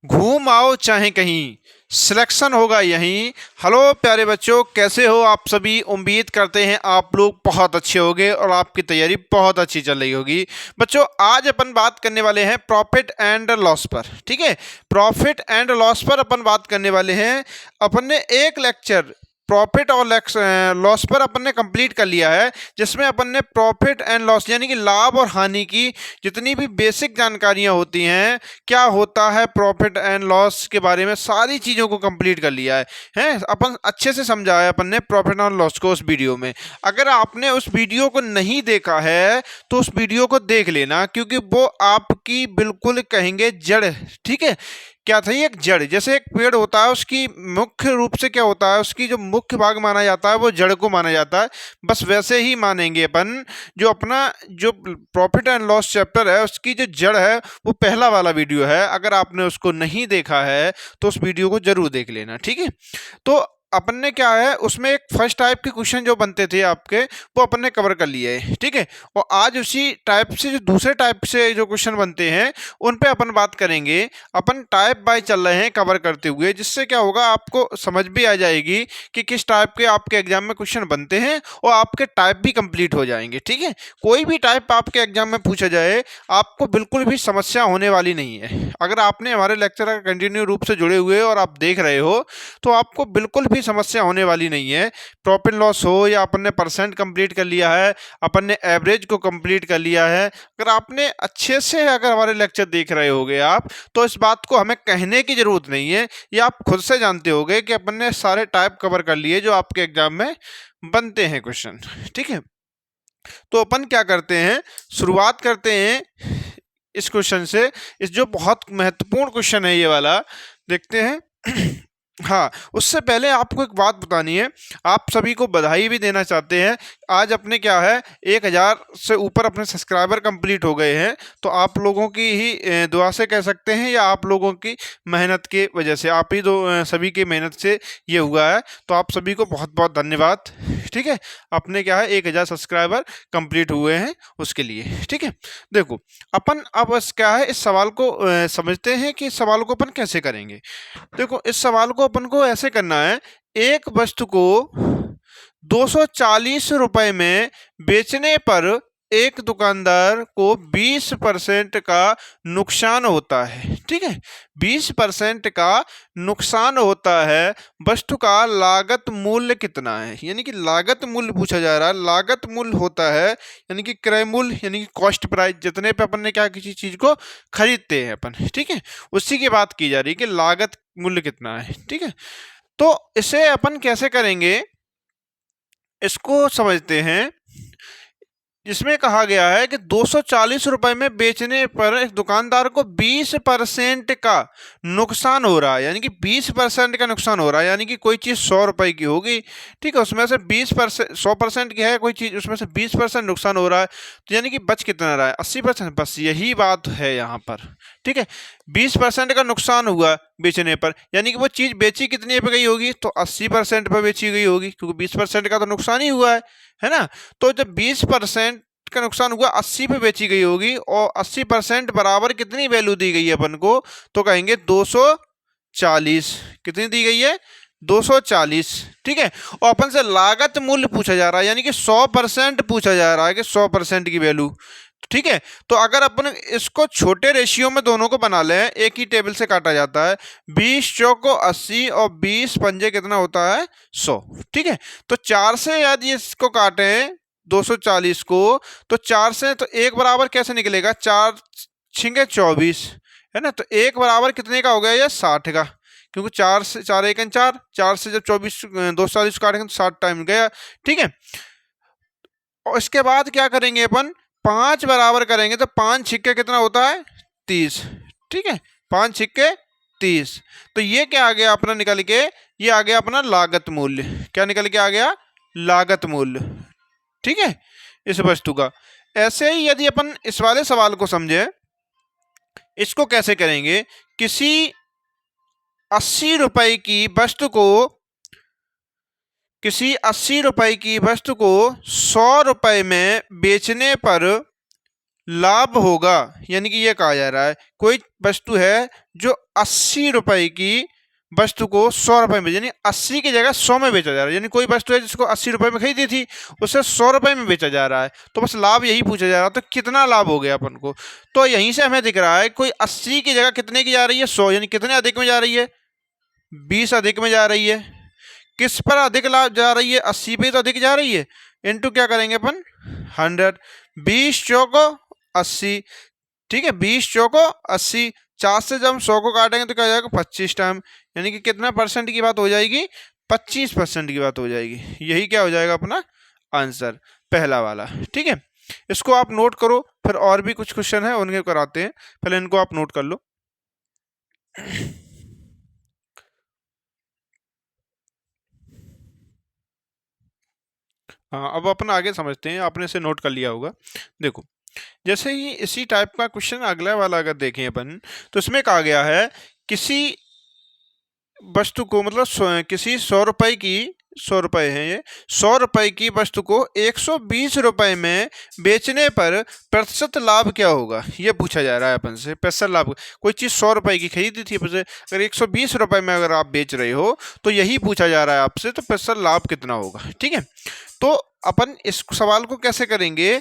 घूम आओ चाहे कहीं, सिलेक्शन होगा यहीं। हेलो प्यारे बच्चों, कैसे हो आप सभी। उम्मीद करते हैं आप लोग बहुत अच्छे होंगे और आपकी तैयारी बहुत अच्छी चल रही होगी। बच्चों, आज अपन बात करने वाले हैं प्रॉफिट एंड लॉस पर। ठीक है, प्रॉफिट एंड लॉस पर अपन बात करने वाले हैं। अपन ने एक लेक्चर प्रॉफिट और लॉस पर अपन ने कंप्लीट कर लिया है, जिसमें अपन ने प्रॉफिट एंड लॉस यानी कि लाभ और हानि की जितनी भी बेसिक जानकारियां होती हैं, क्या होता है प्रॉफिट एंड लॉस के बारे में, सारी चीज़ों को कंप्लीट कर लिया है अपन अच्छे से समझा है अपन ने प्रॉफिट एंड लॉस को उस वीडियो में। अगर आपने उस वीडियो को नहीं देखा है तो उस वीडियो को देख लेना, क्योंकि वो आपकी बिल्कुल कहेंगे जड़। ठीक है, क्या था ये, एक जड़। जैसे एक पेड़ होता है, उसकी मुख्य रूप से क्या होता है, उसकी जो मुख्य भाग माना जाता है वो जड़ को माना जाता है। बस वैसे ही मानेंगे अपन जो अपना जो प्रॉफिट एंड लॉस चैप्टर है, उसकी जो जड़ है वो पहला वाला वीडियो है। अगर आपने उसको नहीं देखा है तो उस वीडियो को जरूर देख लेना। ठीक है, तो अपन ने क्या है, उसमें एक फर्स्ट टाइप के क्वेश्चन जो बनते थे आपके, वो अपन ने कवर कर लिए है। ठीक है, और आज उसी टाइप से जो दूसरे टाइप से जो क्वेश्चन बनते हैं उन पे अपन बात करेंगे। अपन टाइप बाय चल रहे हैं कवर करते हुए, जिससे क्या होगा, आपको समझ भी आ जाएगी कि किस टाइप के आपके एग्जाम में क्वेश्चन बनते हैं और आपके टाइप भी कंप्लीट हो जाएंगे। ठीक है, कोई भी टाइप आपके एग्जाम में पूछा जाए, आपको बिल्कुल भी समस्या होने वाली नहीं है। अगर आपने हमारे लेक्चर कंटिन्यू रूप से जुड़े हुए और आप देख रहे हो तो आपको बिल्कुल भी समस्या होने वाली नहीं है। प्रॉफिट लॉस हो या अपन ने परसेंट कंप्लीट कर लिया है, अपन ने एवरेज को कंप्लीट कर लिया है, अगर आपने अच्छे से अगर हमारे लेक्चर देख रहे होगे आप, तो इस बात को हमें कहने की जरूरत नहीं है, ये आप खुद से जानते होगे कि अपन ने सारे टाइप कवर कर लिए जो आपके एग्जाम में बनते हैं क्वेश्चन। ठीक है, तो अपन क्या करते हैं, शुरुआत करते हैं इस क्वेश्चन से। इस जो बहुत महत्वपूर्ण क्वेश्चन है ये वाला, देखते हैं। हाँ, उससे पहले आपको एक बात बतानी है, आप सभी को बधाई भी देना चाहते हैं। आज अपने क्या है, 1000 से ऊपर अपने सब्सक्राइबर कंप्लीट हो गए हैं। तो आप लोगों की ही दुआ से कह सकते हैं, या आप लोगों की मेहनत की वजह से, आप ही सभी की मेहनत से ये हुआ है। तो आप सभी को बहुत बहुत धन्यवाद। ठीक है, अपने क्या है 1000 सब्सक्राइबर कंप्लीट हुए हैं उसके लिए। ठीक है, देखो अपन अब क्या है, इस सवाल को समझते हैं कि इस सवाल को अपन कैसे करेंगे। देखो, इस सवाल को अपन को ऐसे करना है, एक वस्तु को 240 रुपए में बेचने पर एक दुकानदार को 20% का नुकसान होता है। ठीक है, 20% का नुकसान होता है। वस्तु का लागत मूल्य कितना है, यानी कि लागत मूल्य पूछा जा रहा है। लागत मूल्य होता है यानी कि क्रय मूल्य, यानी कि कॉस्ट प्राइस, जितने पे अपन ने क्या किसी चीज को खरीदते हैं अपन। ठीक है, उसी की बात की जा रही है कि लागत मूल्य कितना है। ठीक है, तो इसे अपन कैसे करेंगे, इसको समझते हैं। जिसमें कहा गया है कि 240 रुपए में बेचने पर एक दुकानदार को 20% का नुकसान हो रहा है, यानी कि 20% का नुकसान हो रहा है। यानी कि कोई चीज़ 100 रुपए की होगी, ठीक है, उसमें से 20%, 100% की है कोई चीज़, उसमें से 20% नुकसान हो रहा है, तो यानी कि बच कितना रहा है, 80%। बस यही बात है यहाँ पर। ठीक है, 20% का नुकसान हुआ बेचने पर, यानी कि वो चीज़ बेची कितने पे गई होगी, तो 80% पर बेची गई होगी, क्योंकि 20% का तो नुकसान ही हुआ है ना। तो जब 20% का नुकसान हुआ, 80 पे बेची गई होगी, और 80% बराबर कितनी वैल्यू दी गई है अपन को, तो कहेंगे 240। कितनी दी गई है, 240। ठीक है, और अपन से लागत मूल्य पूछा जा रहा है, यानी कि 100% पूछा जा रहा है कि 100% की वैल्यू। ठीक है, तो अगर अपन इसको छोटे रेशियो में दोनों को बना लें, एक ही टेबल से काटा जाता है, 20 चौको 80 और 20 पंजे कितना होता है, 100। ठीक है, तो 4 से यदि इसको काटें 240 को, तो 4 से तो एक बराबर कैसे निकलेगा, 4 छिंगे 24, है ना। तो एक बराबर कितने का हो गया, ये 60 का, क्योंकि 4 से 4 एक 4, 4 से जब 24 240 काटेंगे तो 60 टाइम गया। ठीक है, और इसके बाद क्या करेंगे अपन, 5 बराबर करेंगे तो 5 छिक्के कितना होता है, 30। ठीक है, 5 छिक्के 30। तो ये क्या आ गया अपना निकल के, ये आ गया अपना लागत मूल्य। क्या निकल के आ गया, लागत मूल्य। ठीक है, इस वस्तु का। ऐसे ही यदि अपन इस वाले सवाल को समझे, इसको कैसे करेंगे, किसी 80 रुपए की वस्तु को, किसी 80 रुपए की वस्तु को 100 रुपए में बेचने पर लाभ होगा, यानी कि ये कहा जा रहा है कोई वस्तु है जो 80 रुपए की वस्तु को 100 रुपए में, यानी 80 की जगह 100 में बेचा जा रहा है, यानी कोई वस्तु है जिसको 80 रुपए में खरीदी थी उसे 100 रुपए में बेचा जा रहा है, तो बस लाभ यही पूछा जा रहा है। तो कितना लाभ हो गया अपन को, तो यहीं से हमें दिख रहा है कोई 80 की जगह कितने की जा रही है, 100, यानी कितने अधिक में जा रही है, 20 अधिक में जा रही है। किस पर अधिक लाभ जा रही है, 80 पे तो अधिक जा रही है, इनटू क्या करेंगे अपन 100, 20 चौको 80, ठीक है, 20 चौको 80, 4 से जब हम 100 को काटेंगे तो क्या हो जाएगा 25 टाइम, यानी कि कितना परसेंट की बात हो जाएगी, 25% की बात हो जाएगी। यही क्या हो जाएगा अपना आंसर पहला वाला। ठीक है, इसको आप नोट करो, फिर और भी कुछ क्वेश्चन है उनके कराते हैं, पहले इनको आप नोट कर लो। हाँ, अब अपन आगे समझते हैं, आपने इसे नोट कर लिया होगा। देखो, जैसे ही इसी टाइप का क्वेश्चन अगला वाला अगर देखें अपन, तो इसमें कहा गया है किसी वस्तु को, मतलब किसी 100 रुपए की, 100 रुपए है ये, 100 रुपए की वस्तु को 120 रुपए में बेचने पर प्रतिशत लाभ क्या होगा, ये पूछा जा रहा है अपन से। प्रतिशत लाभ, कोई चीज़ 100 रुपए की खरीदी थी आपसे, अगर 120 रुपए में अगर आप बेच रहे हो तो यही पूछा जा रहा है आपसे, तो प्रतिशत लाभ कितना होगा। ठीक है, तो अपन इस सवाल को कैसे करेंगे,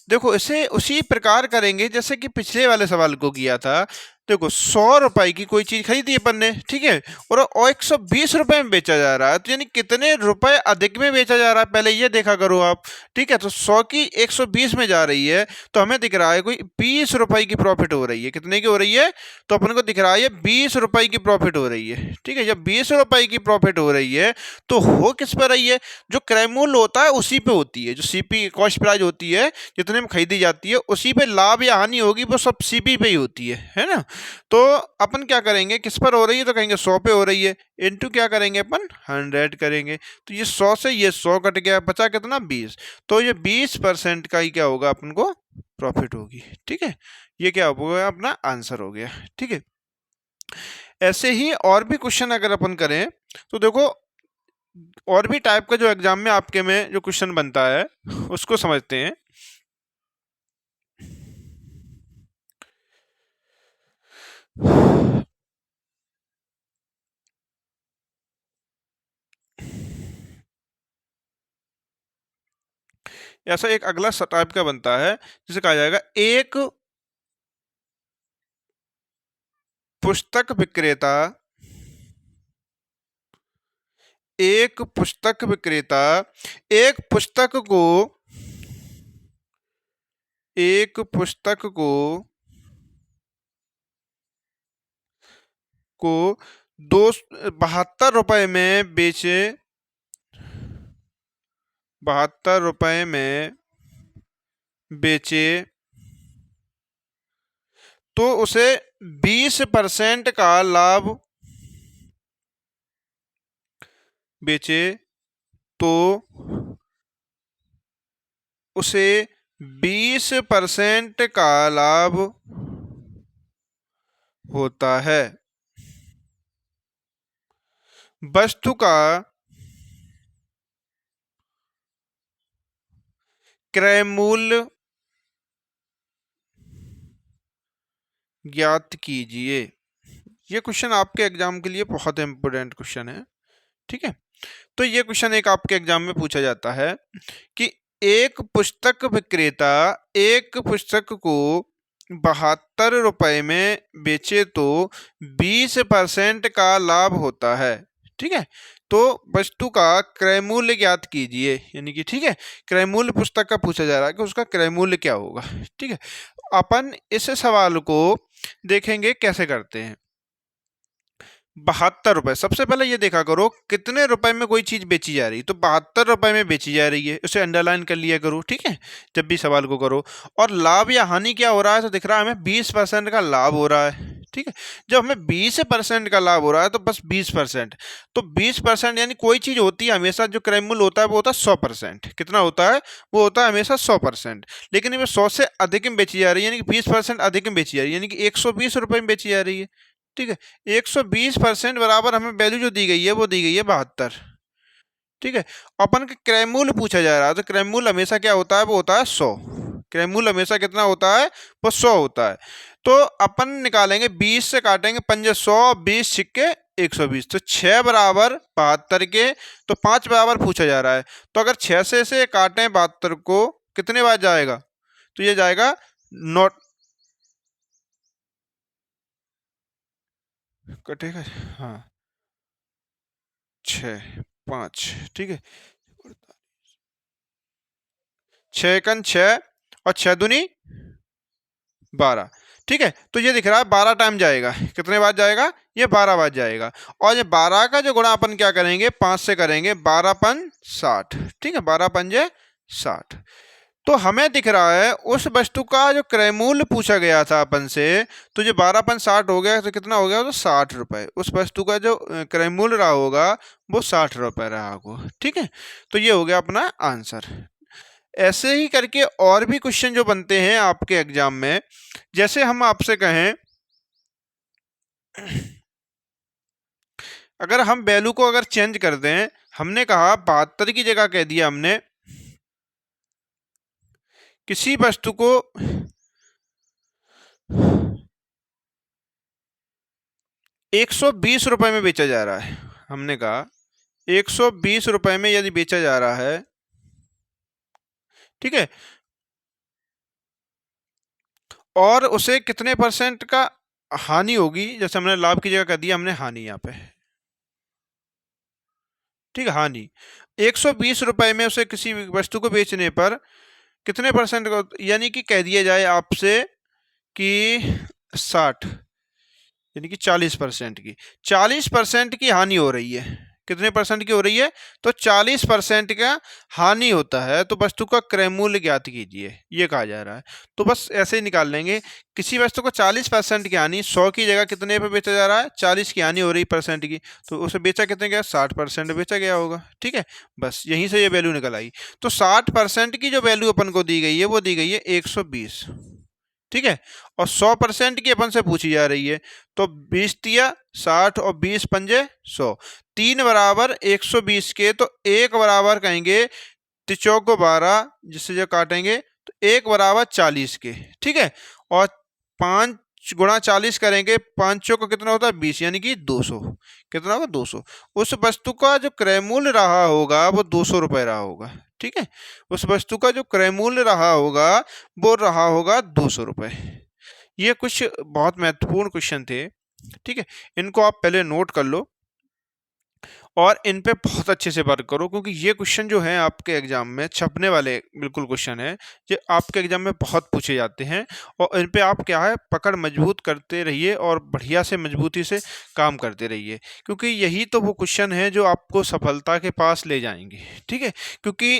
देखो इसे उसी प्रकार करेंगे जैसे कि पिछले वाले सवाल को किया था। देखो 100 रुपए की कोई चीज खरीदी अपन ने, ठीक है, और 120 रुपए में बेचा जा रहा है, तो यानी कितने रुपए अधिक में बेचा जा रहा है पहले ये देखा करो आप। ठीक है, तो 100 की 120 में जा रही है, तो हमें दिख रहा है कोई 20 रुपए की प्रॉफिट हो रही है। कितने की हो रही है, तो अपन को दिख रहा है 20 रुपए की प्रॉफिट हो रही है। ठीक है, जब 20 रुपए की प्रॉफिट हो रही है तो हो किस पर रही है, जो क्रय मूल्य होता है उसी पे होती है, जो सीपी कॉस्ट प्राइस होती है जितने में खरीदी जाती है उसी पे लाभ या हानि होगी, वो सब सीपी पे ही होती है ना। तो अपन क्या करेंगे, किस पर हो रही है, तो कहेंगे 100 पे हो रही है, इनटू क्या करेंगे अपन 100 करेंगे, तो ये 100 से ये 100 कट गया, बचा कितना 20, तो ये 20% का ही क्या होगा अपन को प्रॉफिट होगी। ठीक है, ये क्या होगा अपना आंसर हो गया। ठीक है, ऐसे ही और भी क्वेश्चन अगर अपन करें तो देखो, और भी टाइप का जो एग्जाम में आपके में जो क्वेश्चन बनता है उसको समझते हैं। ऐसा एक अगला टाइप का बनता है जिसे कहा जाएगा एक पुस्तक विक्रेता, एक पुस्तक विक्रेता एक पुस्तक को, एक पुस्तक को 72 रुपए में बेचे, 72 रुपए में बेचे, तो उसे 20% का लाभ, बेचे तो उसे 20% का लाभ होता है। वस्तु का क्रय मूल्य ज्ञात कीजिए। ये क्वेश्चन आपके एग्जाम के लिए बहुत इंपॉर्टेंट क्वेश्चन है। ठीक है, तो ये क्वेश्चन एक आपके एग्जाम में पूछा जाता है कि एक पुस्तक विक्रेता एक पुस्तक को 72 रुपए में बेचे तो 20% का लाभ होता है। ठीक है, तो वस्तु का क्रय मूल्य ज्ञात कीजिए, यानी कि ठीक है, क्रय मूल्य पुस्तक का पूछा जा रहा है कि उसका क्रय मूल्य क्या होगा। ठीक है, अपन इस सवाल को देखेंगे कैसे करते हैं। 72 रुपए, सबसे पहले ये देखा करो कितने रुपए में कोई चीज बेची जा रही है, तो 72 रुपए में बेची जा रही है, उसे अंडरलाइन कर लिया करो। ठीक है, जब भी सवाल को करो, और लाभ या हानि क्या हो रहा है, तो दिख रहा है हमें 20% का लाभ हो रहा है। ठीक है, जब हमें 20% का लाभ हो रहा है तो बस 20%, तो 20% यानी कोई चीज होती है हमेशा जो क्रय मूल्य होता है वो होता है 100%। कितना होता है, वो होता है हमेशा 100%, लेकिन ये 100 से अधिक में बेची जा रही है, यानी कि 20% अधिक में बेची जा रही है, यानी कि 120 रुपए में बेची जा रही है। ठीक है, 120% बराबर हमें वैल्यू जो दी गई है वो दी गई है 72। ठीक है, अपन का क्रय मूल्य पूछा जा रहा है, तो क्रय मूल्य हमेशा क्या होता है, वो होता है 100। क्रयमूल्य हमेशा कितना होता है, वो 100 होता है। तो अपन निकालेंगे 20 से काटेंगे पंजे 100, 20 छिक्के 120, तो 6 बराबर 72 के, तो 5 बराबर पूछा जा रहा है। तो अगर 6 से काटें 72 को कितने बार जाएगा, तो ये जाएगा नॉट कटेगा, हाँ 6 5, ठीक है, 6 एकन 6 और 6 दूनी 12, ठीक है। तो ये दिख रहा है 12 टाइम जाएगा, कितने बार जाएगा, ये 12 बार जाएगा। और ये 12 का जो गुणा अपन क्या करेंगे, 5 से करेंगे, 12 पन 60, ठीक है, 12 पंजे 60। तो हमें दिख रहा है उस वस्तु का जो क्रय मूल्य पूछा गया था अपन से, तो जो 12 पन 60 हो गया, तो कितना हो गया, तो 60 रुपए। उस वस्तु का जो क्रय मूल्य रहा होगा वो 60 रुपए रहा होगा, ठीक है। तो ये हो गया अपना आंसर। ऐसे ही करके और भी क्वेश्चन जो बनते हैं आपके एग्जाम में, जैसे हम आपसे कहें, अगर हम वैल्यू को अगर चेंज कर दें, हमने कहा 72 की जगह कह दिया हमने किसी वस्तु को 120 रुपए में बेचा जा रहा है, हमने कहा 120 रुपए में यदि बेचा जा रहा है, ठीक है, और उसे कितने परसेंट का हानि होगी, जैसे हमने लाभ की जगह कर दिया हमने हानि यहाँ पे, ठीक है, हानि 120 रुपए में उसे किसी वस्तु को बेचने पर कितने परसेंट का, यानी कि कह दिया जाए आपसे कि 60, यानी कि 40% की, 40% की हानि हो रही है, कितने परसेंट की हो रही है, तो 40% का हानि होता है, तो वस्तु का क्रय मूल्य ज्ञात कीजिए, ये कहा जा रहा है। तो बस ऐसे ही निकाल लेंगे, किसी वस्तु को 40% की हानि, 100 की जगह कितने पे बेचा जा रहा है, 40 की हानि हो रही परसेंट की, तो उसे बेचा कितने गया, 60% बेचा गया होगा, ठीक है। बस यहीं से ये वैल्यू निकल आई। तो 60% की जो वैल्यू अपन को दी गई है वो दी गई है 120, ठीक है, और 100% की अपन से पूछी जा रही है, तो 20 तिया 60 और 20 पंजे 100, 3 बराबर 120 के, तो 1 बराबर कहेंगे तिचौक को 12, जिससे जो काटेंगे तो 1 बराबर 40 के, ठीक है, और 5 गुणा 40 करेंगे, 5 चौक कितना होता है 20, यानी कि 200, कितना होगा 200। उस वस्तु का जो क्रय मूल्य रहा होगा वो 200 रुपये रहा होगा, ठीक है, उस वस्तु का जो क्रय मूल्य रहा होगा वो रहा होगा 200 रुपये। ये कुछ बहुत महत्वपूर्ण क्वेश्चन थे, ठीक है, इनको आप पहले नोट कर लो और इन पे बहुत अच्छे से वर्क करो, क्योंकि ये क्वेश्चन जो है आपके एग्जाम में छपने वाले बिल्कुल क्वेश्चन है, ये आपके एग्जाम में बहुत पूछे जाते हैं, और इन पे आप क्या है पकड़ मजबूत करते रहिए और बढ़िया से मजबूती से काम करते रहिए, क्योंकि यही तो वो क्वेश्चन है जो आपको सफलता के पास ले जाएंगे, ठीक है। क्योंकि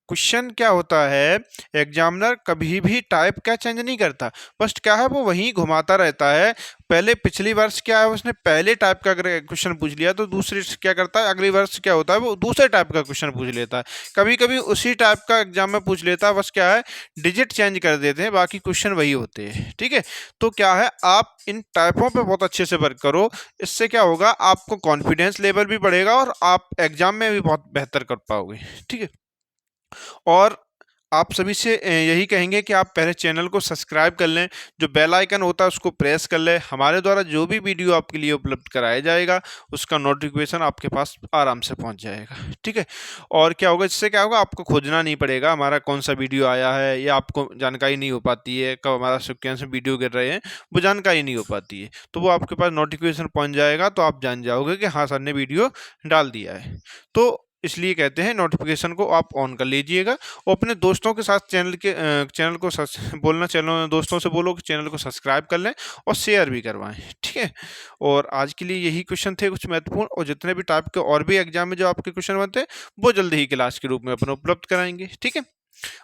क्वेश्चन क्या होता है, एग्जामिनर कभी भी टाइप क्या चेंज नहीं करता, बस क्या है वो वहीं घुमाता रहता है। पहले पिछली वर्ष क्या है उसने पहले टाइप का अगर क्वेश्चन पूछ लिया, तो दूसरी क्या करता है अगली वर्ष क्या होता है वो दूसरे टाइप का क्वेश्चन पूछ लेता है, कभी कभी उसी टाइप का एग्जाम में पूछ लेता है, बस क्या है डिजिट चेंज कर देते हैं, बाकी क्वेश्चन वही होते हैं, ठीक है। तो क्या है आप इन टाइपों पे बहुत अच्छे से वर्क करो, इससे क्या होगा आपको कॉन्फिडेंस लेवल भी बढ़ेगा और आप एग्जाम में भी बहुत बेहतर कर पाओगे, ठीक है। और आप सभी से यही कहेंगे कि आप पहले चैनल को सब्सक्राइब कर लें, जो बेल आइकन होता है उसको प्रेस कर लें, हमारे द्वारा जो भी वीडियो आपके लिए उपलब्ध कराया जाएगा उसका नोटिफिकेशन आपके पास आराम से पहुंच जाएगा, ठीक है। और क्या होगा, इससे क्या होगा आपको खोजना नहीं पड़ेगा हमारा कौन सा वीडियो आया है, या आपको जानकारी नहीं हो पाती है कब हमारा सिक्वेंस में वीडियो गिर रहे हैं, वो जानकारी नहीं हो पाती है, तो वो आपके पास नोटिफिकेशन पहुँच जाएगा, तो आप जान जाओगे कि हाँ सर ने वीडियो डाल दिया है। तो इसलिए कहते हैं नोटिफिकेशन को आप ऑन कर लीजिएगा, और अपने दोस्तों के साथ चैनल को बोलना, चैनल दोस्तों से बोलो कि चैनल को सब्सक्राइब कर लें और शेयर भी करवाएं, ठीक है। और आज के लिए यही क्वेश्चन थे कुछ महत्वपूर्ण, और जितने भी टाइप के और भी एग्जाम में जो आपके क्वेश्चन बनते हैं वो जल्दी ही क्लास के रूप में अपन उपलब्ध कराएंगे, ठीक है।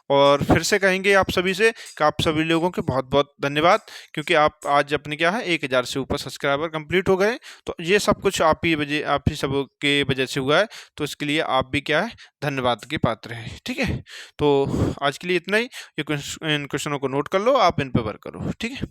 और फिर से कहेंगे आप सभी से कि आप सभी लोगों के बहुत बहुत धन्यवाद, क्योंकि आप आज अपने क्या है 1000 से ऊपर सब्सक्राइबर कंप्लीट हो गए, तो ये सब कुछ आप ही सब के वजह से हुआ है, तो इसके लिए आप भी क्या है धन्यवाद के पात्र हैं, ठीक है। तो आज के लिए इतना ही, इन क्वेश्चनों को नोट कर लो, आप इन पर वर्क करो, ठीक है।